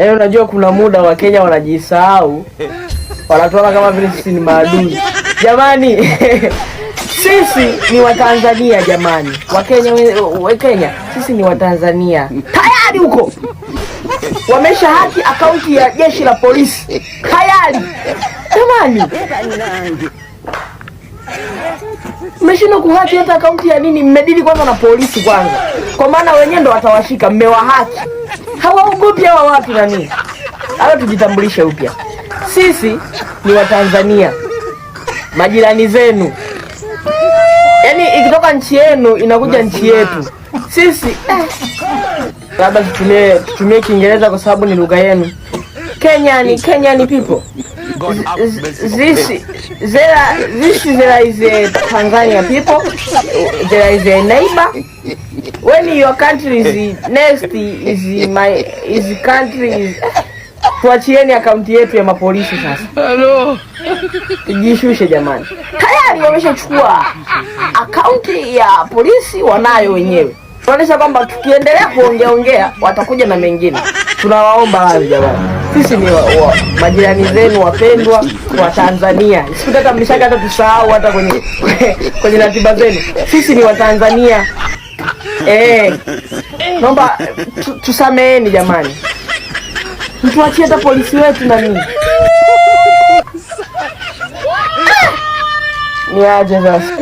Yaani unajua kuna muda wa Kenya wanajisahau. Wanatuona kama vile sisi ni maadui. Jamani, sisi ni Watanzania jamani. Wakenya, sisi ni Watanzania. Tayari huko. Wamesha haki akaunti ya jeshi la polisi. Tayari. Jamani. Mmeshinda kuhaki hata akaunti ya nini? Mmedili kwanza na polisi kwanza. Kwa maana wenyewe ndo watawashika, mmewahaki. Hawaogopi hawa watu na nini? Hawa tujitambulishe upya. Sisi ni Watanzania. Majirani zenu. Yaani ikitoka nchi yenu inakuja nchi yetu. Sisi labda tutumie Kiingereza kwa sababu ni lugha yenu. Kenyan people. This is a Tanzania people. There is a neighbor. When your country is next is country. Tuachieni akaunti yetu ya mapolisi sasa. Hello. Tujishushe jamani. Tayari wameshachukua akaunti ya polisi, wanayo wenyewe. Tunaonyesha kwamba tukiendelea kuongea watakuja na mengine. Tunawaomba hayo jamani. Sisi ni majirani zenu wapendwa wa Tanzania. Sikutaka mnishaka hata tusahau hata kwenye ratiba zenu. Sisi ni Watanzania. Naomba tusameheni jamani. Mtuachie hata polisi wetu na nini. Ni aje sasa.